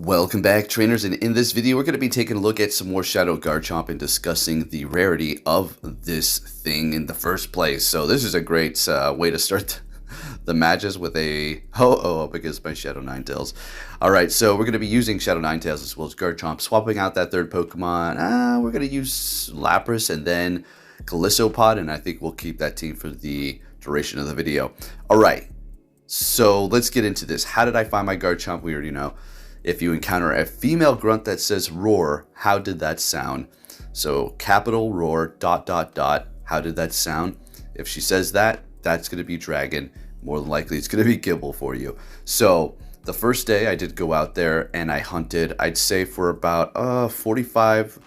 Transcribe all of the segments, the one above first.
Welcome back, trainers, and in this video we're going to be taking a look at some more Shadow Garchomp and discussing the rarity of this thing in the first place. So this is a great way to start the matches with a up against my Shadow Ninetales. Alright, so we're going to be using Shadow Ninetales as well as Garchomp, swapping out that third Pokemon. We're going to use Lapras and then Galissopod, and I think we'll keep that team for the duration of the video. Alright, so let's get into this. How did I find my Garchomp? We already know. If you encounter a female grunt that says roar, how did that sound? So capital roar, ... how did that sound? If she says that, that's going to be dragon. More than likely, it's going to be Gibble for you. So the first day I did go out there and I hunted, I'd say for about 45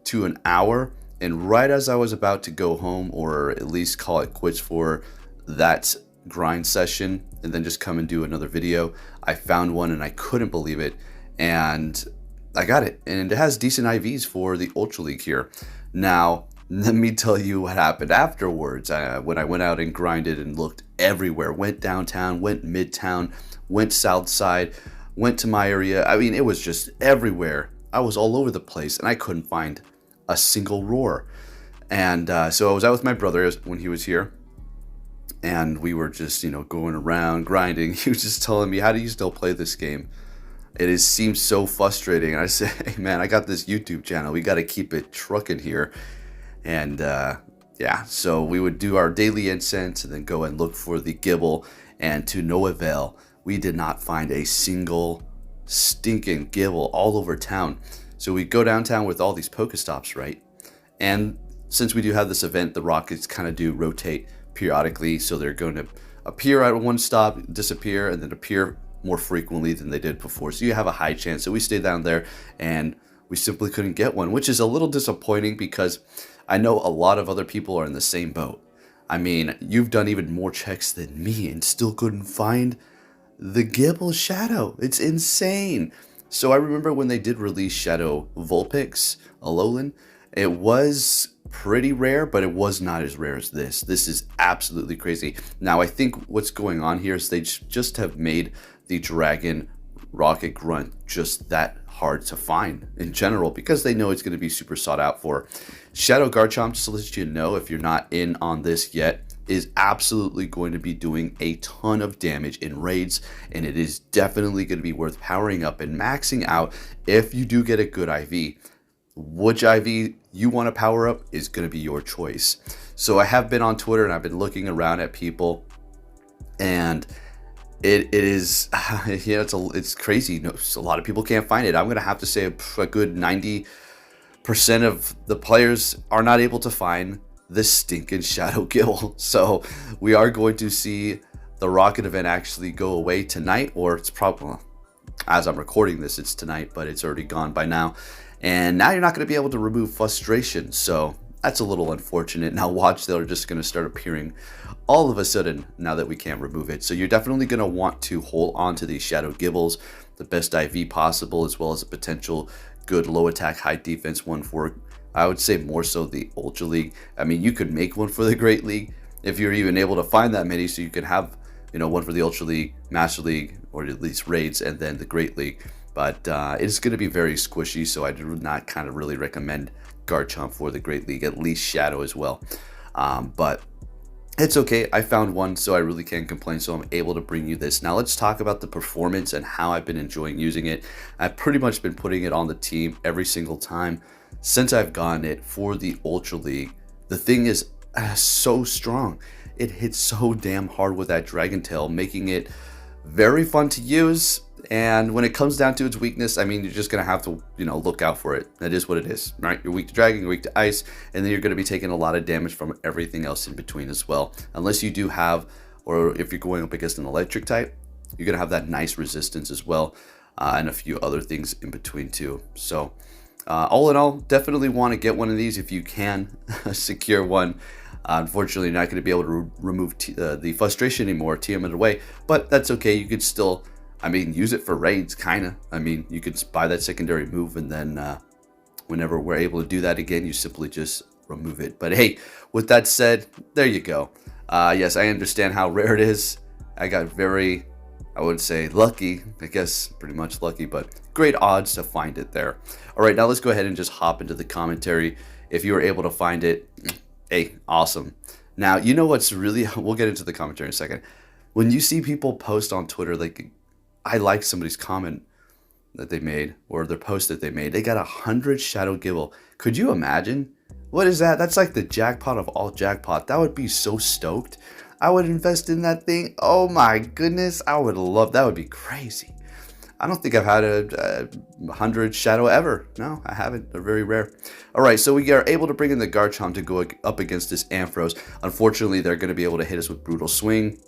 to an hour. And right as I was about to go home, or at least call it quits for that grind session and then just come and do another video, I found one and I couldn't believe it, and I got it, and it has decent IVs for the Ultra League here. Now let me tell you what happened afterwards. When I went out and grinded and looked everywhere, went downtown, went midtown, went south side, went to my area, I mean it was just everywhere. I was all over the place and I couldn't find a single roar. And so I was out with my brother when he was here, and we were just, going around grinding. He was just telling me, how do you still play this game? It seems so frustrating. And I said, hey man, I got this YouTube channel. We got to keep it trucking here. And yeah, so we would do our daily incense and then go and look for the Gibble. And to no avail, we did not find a single stinking Gibble all over town. So we go downtown with all these Pokestops, right? And since we do have this event, the rockets kind of do rotate periodically, so they're going to appear at one stop, disappear, and then appear more frequently than they did before. So you have a high chance. So we stayed down there and we simply couldn't get one, which is a little disappointing because I know a lot of other people are in the same boat. I mean, you've done even more checks than me and still couldn't find the Gibble Shadow. It's insane. So I remember when they did release Shadow Vulpix, Alolan, it was pretty rare, but it was not as rare as this. This is absolutely crazy. Now, I think what's going on here is they just have made the Dragon Rocket Grunt just that hard to find in general because they know it's going to be super sought out for. Shadow Garchomp, just to let you know, if you're not in on this yet, is absolutely going to be doing a ton of damage in raids, and it is definitely going to be worth powering up and maxing out if you do get a good IV. Which IV you want to power up is going to be your choice. So I have been on Twitter and I've been looking around at people, and it is it's crazy. A lot of people can't find it. I'm going to have to say a good 90% of the players are not able to find this stinking Shadow Gibble. So we are going to see the Rocket event actually go away tonight, or it's probably, as I'm recording this, it's tonight, but it's already gone by now. And now you're not going to be able to remove Frustration, so that's a little unfortunate. Now watch, they're just going to start appearing all of a sudden now that we can't remove it. So you're definitely going to want to hold on to these Shadow Gibbles, the best IV possible, as well as a potential good low attack, high defense one for, I would say more so the Ultra League. I mean, you could make one for the Great League if you're even able to find that many, so you could have, one for the Ultra League, Master League, or at least raids, and then the Great League. But it's going to be very squishy, so I do not kind of really recommend Garchomp for the Great League, at least Shadow as well. But it's okay. I found one, so I really can't complain, so I'm able to bring you this. Now let's talk about the performance and how I've been enjoying using it. I've pretty much been putting it on the team every single time since I've gotten it for the Ultra League. The thing is so strong. It hits so damn hard with that Dragon Tail, making it very fun to use. And when it comes down to its weakness, I mean, you're just going to have to, look out for it. That is what it is, right? You're weak to Dragon, you're weak to Ice, and then you're going to be taking a lot of damage from everything else in between as well. Unless you do have, or if you're going up against an Electric type, you're going to have that nice resistance as well, and a few other things in between too. So, all in all, definitely want to get one of these if you can secure one. Unfortunately, you're not going to be able to remove the Frustration anymore, TM it away, but that's okay. You could still, use it for raids, kind of. You could buy that secondary move, and then whenever we're able to do that again, you simply just remove it. But hey, with that said, there you go. Yes, I understand how rare it is. I I would say lucky, I guess pretty much lucky, but great odds to find it there. All right, now let's go ahead and just hop into the commentary. If you were able to find it, hey, awesome. Now, you know what's really, we'll get into the commentary in a second. When you see people post on Twitter, like, I like somebody's comment that they made, or their post that they made, they got 100 Shadow Gible. Could you imagine? What is that? That's like the jackpot of all jackpot. That would be so stoked. I would invest in that thing. Oh my goodness. I would love, that would be crazy. I don't think I've had a 100 Shadow ever. No, I haven't. They're very rare. All right, so we are able to bring in the Garchomp to go up against this Ampharos. Unfortunately, they're going to be able to hit us with Brutal Swing,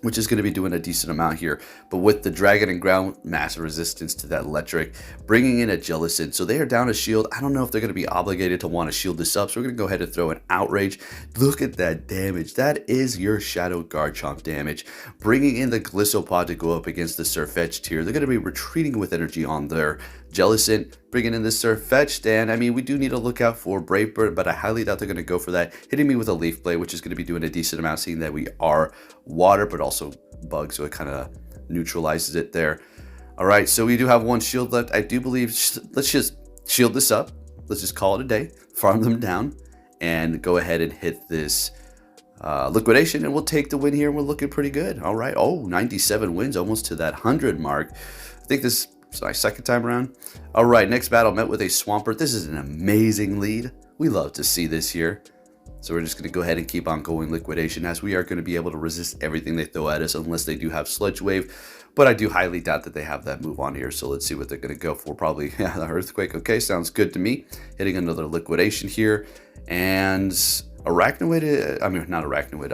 which is going to be doing a decent amount here. But with the Dragon and Ground, massive resistance to that electric, bringing in a Jellicent. So they are down a shield. I don't know if they're going to be obligated to want to shield this up. So we're going to go ahead and throw an Outrage. Look at that damage. That is your Shadow Garchomp damage. Bringing in the Glissopod to go up against the Sirfetch'd here. They're going to be retreating with energy on their Jellicent, bringing in the Sirfetch'd, and I mean, we do need to look out for Brave Bird, but I highly doubt they're going to go for that. Hitting me with a Leaf Blade, which is going to be doing a decent amount, seeing that we are water, but also bug, so it kind of neutralizes it there. All right, so we do have one shield left. I do believe, let's just shield this up. Let's just call it a day, farm them down, and go ahead and hit this liquidation, and we'll take the win here, and we're looking pretty good. All right, oh, 97 wins, almost to that 100 mark. I think this is my second time around. All right, next battle met with a Swampert. This is an amazing lead. We love to see this here. So we're just going to go ahead and keep on going liquidation, as we are going to be able to resist everything they throw at us unless they do have Sludge Wave. But I do highly doubt that they have that move on here. So let's see what they're going to go for. Probably, yeah, the Earthquake. Okay, sounds good to me. Hitting another liquidation here. And Arachnoid, I mean, not Arachnoid,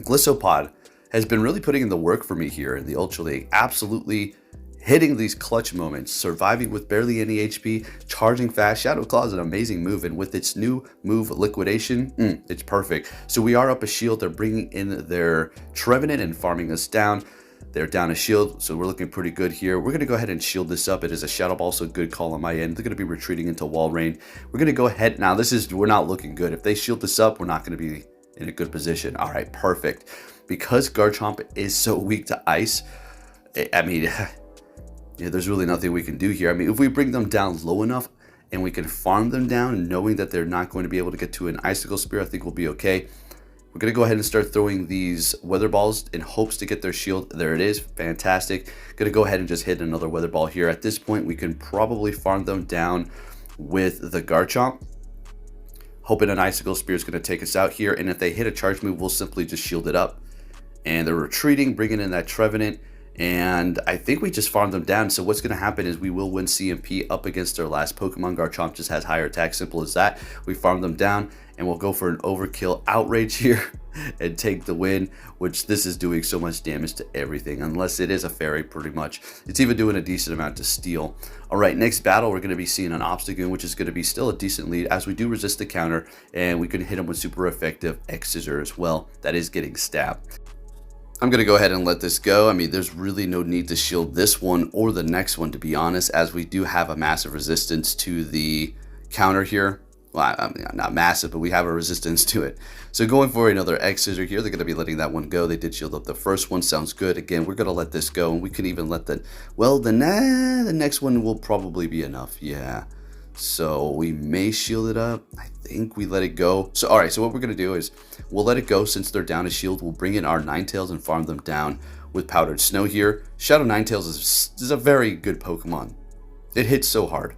Glissopod has been really putting in the work for me here in the Ultra League. Absolutely hitting these clutch moments, surviving with barely any HP, charging fast. Shadow Claw is an amazing move, and with its new move, Liquidation, it's perfect. So we are up a shield. They're bringing in their Trevenant and farming us down. They're down a shield, so we're looking pretty good here. We're going to go ahead and shield this up. It is a Shadow Ball, so good call on my end. They're going to be retreating into wall rain. We're going to go ahead. Now, we're not looking good. If they shield this up, we're not going to be in a good position. All right, perfect. Because Garchomp is so weak to ice, I mean, yeah, there's really nothing we can do here. I mean, if we bring them down low enough and we can farm them down, knowing that they're not going to be able to get to an Icicle Spear, I think we'll be okay. We're going to go ahead and start throwing these Weather Balls in hopes to get their shield. There it is. Fantastic. Going to go ahead and just hit another Weather Ball here. At this point, we can probably farm them down with the Garchomp, hoping an Icicle Spear is going to take us out here. And if they hit a charge move, we'll simply just shield it up. And they're retreating, bringing in that Trevenant. And I think we just farmed them down. So what's going to happen is we will win CMP up against their last Pokemon. Garchomp just has higher attack. Simple as that. We farm them down, and we'll go for an overkill Outrage here and take the win, which this is doing so much damage to everything, unless it is a fairy pretty much. It's even doing a decent amount to steel. All right, next battle, we're going to be seeing an Obstagoon, which is going to be still a decent lead, as we do resist the counter, and we can hit him with super effective X-Scissor as well. That is getting stabbed. I'm going to go ahead and let this go. I mean, there's really no need to shield this one or the next one, to be honest, as we do have a massive resistance to the counter here. Well, I mean, not massive, but we have a resistance to it. So going for another X-Scissor here, they're going to be letting that one go. They did shield up the first one. Sounds good. Again, we're going to let this go, and we can even let the, well, the next one will probably be enough. Yeah. So we may shield it up. I think we let it go. So, all right, so what we're going to do is we'll let it go since they're down a shield. We'll bring in our Ninetales and farm them down with Powdered Snow here. Shadow Ninetales is a very good Pokemon. It hits so hard.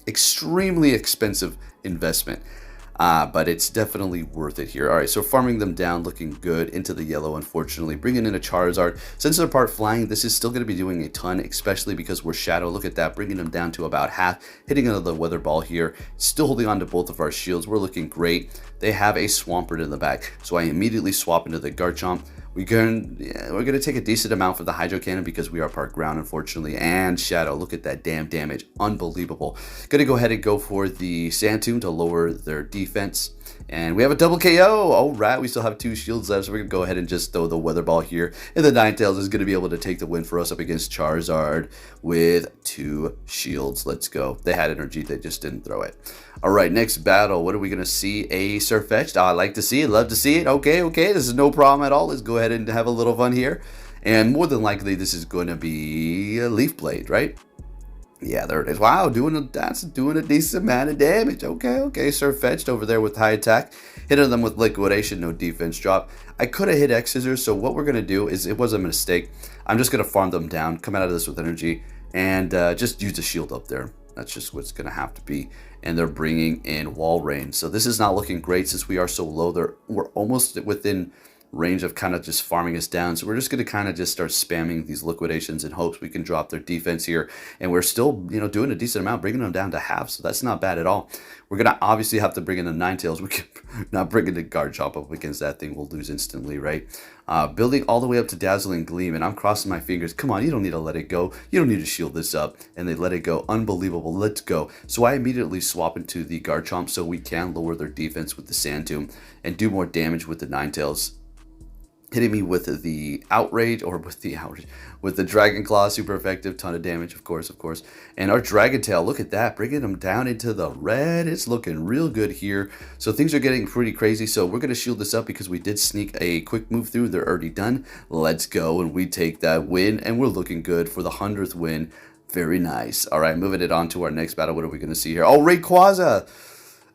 Extremely expensive investment, but it's definitely worth it here. All right, so farming them down, looking good into the yellow, unfortunately. Bringing in a Charizard. Since they're part flying, this is still going to be doing a ton, especially because we're Shadow. Look at that, bringing them down to about half, hitting another Weather Ball here. Still holding on to both of our shields. We're looking great. They have a Swampert in the back, so I immediately swap into the Garchomp. We're gonna take a decent amount for the Hydro Cannon because we are part ground, unfortunately, and Shadow. Look at that damn damage, unbelievable. Gonna go ahead and go for the Sand Tomb to lower their defense, and we have a double KO. All right, we still have 2 shields left, so we're gonna go ahead and just throw the Weather Ball here, and the Ninetales is gonna be able to take the win for us up against Charizard with 2 shields. Let's go. They had energy, they just didn't throw it. All right, next battle. What are we going to see? A Sirfetch'd. Oh, I like to see it. Love to see it. Okay. This is no problem at all. Let's go ahead and have a little fun here. And more than likely, this is going to be a Leaf Blade, right? Yeah, there it is. Wow, that's doing a decent amount of damage. Okay. Surf fetched over there with high attack. Hitting them with liquidation, no defense drop. I could have hit X scissors, so what we're going to do is, it was a mistake. I'm just going to farm them down, come out of this with energy, and just use the shield up there. That's just what's going to have to be. And they're bringing in wall rain. So this is not looking great since we are so low. We're almost within range of kind of just farming us down. So we're just going to kind of just start spamming these liquidations in hopes we can drop their defense here. And we're still, doing a decent amount, bringing them down to half. So that's not bad at all. We're going to obviously have to bring in the Ninetales. We can not bring in the Garchomp up against that thing. We'll lose instantly, right? Building all the way up to Dazzling Gleam. And I'm crossing my fingers. Come on, you don't need to let it go. You don't need to shield this up. And they let it go. Unbelievable. Let's go. So I immediately swap into the Garchomp so we can lower their defense with the Sand Tomb and do more damage with the Ninetales. Hitting me with the Outrage, with the Dragon Claw, super effective, ton of damage, of course. And our Dragon Tail, look at that, bringing them down into the red. It's looking real good here. So things are getting pretty crazy. So we're going to shield this up because we did sneak a quick move through. They're already done. Let's go, and we take that win, and we're looking good for the 100th win. Very nice. All right, moving it on to our next battle. What are we going to see here? Oh, Rayquaza!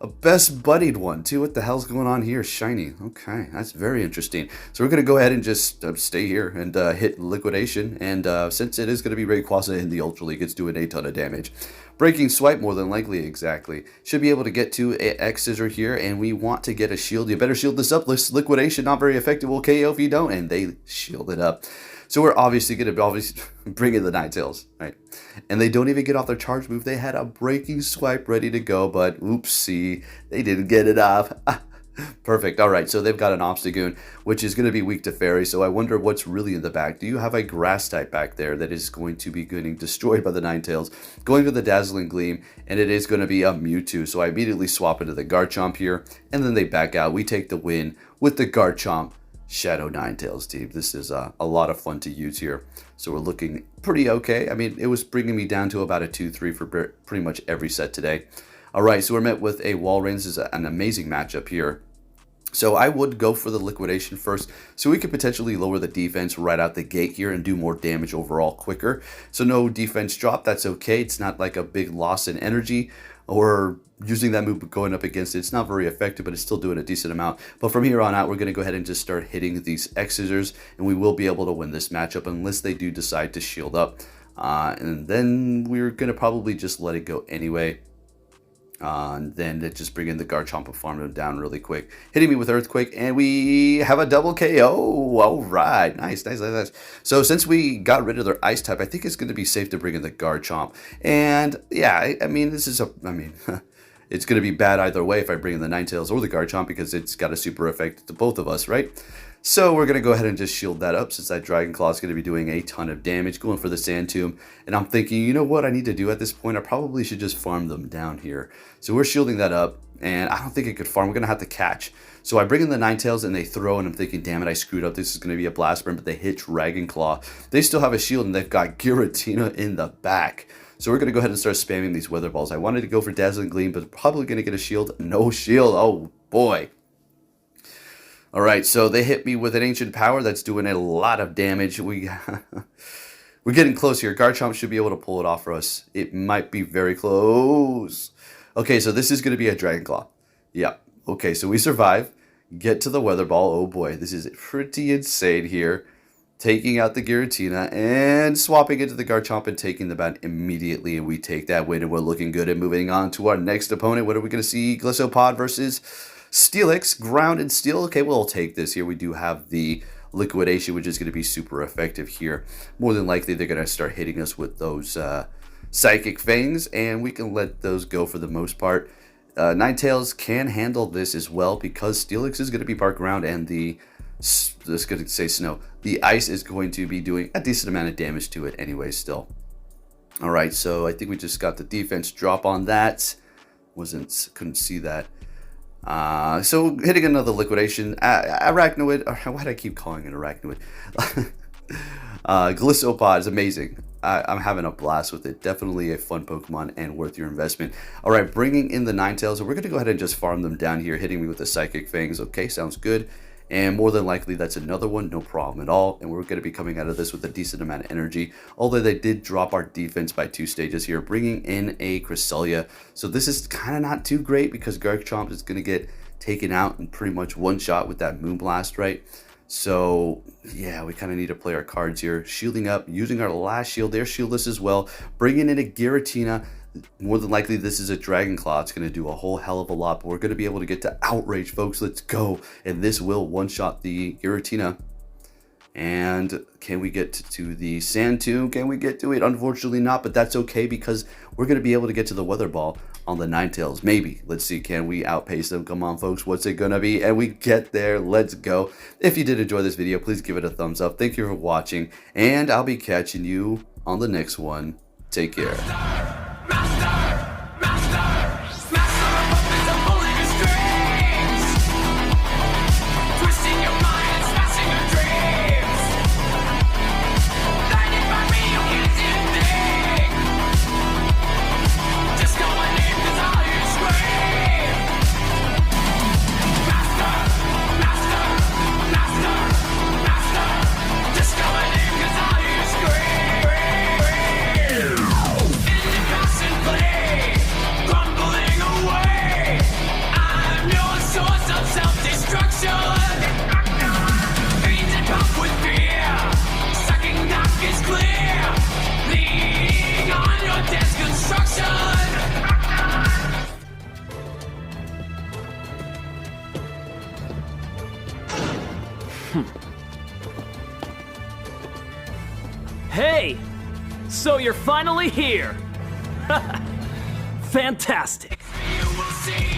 A best buddied one, too. What the hell's going on here? Shiny. Okay, that's very interesting. So we're going to go ahead and just stay here and hit liquidation. And since it is going to be Rayquaza in the Ultra League, it's doing a ton of damage. Breaking Swipe, more than likely, exactly. Should be able to get to a X Scissor here, and we want to get a shield. You better shield this up. Liquidation, not very effective. Will KO if you don't, and they shield it up. So we're obviously going to bring in the Ninetales, right? And they don't even get off their charge move. They had a Breaking Swipe ready to go, but oopsie, they didn't get it off. Perfect. All right, so they've got an Obstagoon, which is going to be weak to Fairy, so I wonder what's really in the back. Do you have a Grass type back there that is going to be getting destroyed by the Ninetales? Going to the Dazzling Gleam, and it is going to be a Mewtwo, so I immediately swap into the Garchomp here, and then they back out. We take the win with the Garchomp Shadow Ninetales team. This is a lot of fun to use here. So we're looking pretty okay. I mean, it was bringing me down to about a 2-3 for pretty much every set today. All right, so we're met with a Wall Rain. This is an amazing matchup here. So I would go for the liquidation first, so we could potentially lower the defense right out the gate here and do more damage overall quicker. So no defense drop, that's okay. It's not like a big loss in energy, or using that move going up against it. It's not very effective, but it's still doing a decent amount. But from here on out, we're going to go ahead and just start hitting these X Scissors, and we will be able to win this matchup unless they do decide to shield up. And then we're going to probably just let it go anyway. And then just bring in the Garchomp and farm him down really quick. Hitting me with Earthquake, and we have a double KO. All right. Nice. So since we got rid of their Ice type, I think it's going to be safe to bring in the Garchomp. And yeah, I mean, it's going to be bad either way if I bring in the Ninetales or the Garchomp because it's got a super effect to both of us, right? So we're going to go ahead and just shield that up since that Dragon Claw is going to be doing a ton of damage, going for the Sand Tomb. And I'm thinking, you know what I need to do at this point? I probably should just farm them down here. So we're shielding that up, and I don't think I could farm. We're going to have to catch. So I bring in the Ninetales, and they throw, and I'm thinking, damn it, I screwed up. This is going to be a Blast Burn, but they hit Dragon Claw. They still have a shield, and they've got Giratina in the back. So we're going to go ahead and start spamming these Weather Balls. I wanted to go for Dazzling Gleam, but probably going to get a shield. No shield. Oh, boy. All right, so they hit me with an Ancient Power that's doing a lot of damage. We're getting close here. Garchomp should be able to pull it off for us. It might be very close. Okay, so this is going to be a Dragon Claw. Yeah. Okay, so we survive. Get to the Weather Ball. Oh boy, this is pretty insane here. Taking out the Giratina and swapping into the Garchomp and taking the bat immediately, and we take that win, and we're looking good. And moving on to our next opponent, what are we going to see? Glissopod versus Steelix, Ground and Steel. Okay, we'll take this here. We do have the Liquidation, which is going to be super effective here. More than likely, they're going to start hitting us with those Psychic Fangs, and we can let those go for the most part. Ninetales can handle this as well because Steelix is going to be part ground, and the Snow. The Ice is going to be doing a decent amount of damage to it anyway still. All right, so I think we just got the defense drop on that. Couldn't see that. So hitting another Liquidation. Arachnoid, or why do I keep calling it Arachnoid? Glissopod is amazing. I'm having a blast with it. Definitely a fun Pokemon and worth your investment. All right, bringing in the Ninetales. So we're going to go ahead and just farm them down here, hitting me with the Psychic Fangs. Okay, sounds good. And more than likely, that's another one, no problem at all. And we're going to be coming out of this with a decent amount of energy. Although they did drop our defense by 2 stages here, bringing in a Cresselia. So this is kind of not too great because Garchomp is going to get taken out in pretty much one shot with that Moonblast, right? So yeah, we kind of need to play our cards here. Shielding up, using our last shield. They're shieldless as well. Bringing in a Giratina. More than likely, this is a Dragon Claw. It's going to do a whole hell of a lot, but we're going to be able to get to Outrage, folks. Let's go. And this will one-shot the Giratina. And can we get to the Sand Tomb? Can we get to it? Unfortunately not, but that's okay because we're going to be able to get to the Weather Ball on the Ninetales. Maybe. Let's see. Can we outpace them? Come on, folks. What's it going to be? And we get there. Let's go. If you did enjoy this video, please give it a thumbs up. Thank you for watching, and I'll be catching you on the next one. Take care. Hey! So you're finally here! Fantastic! You will see.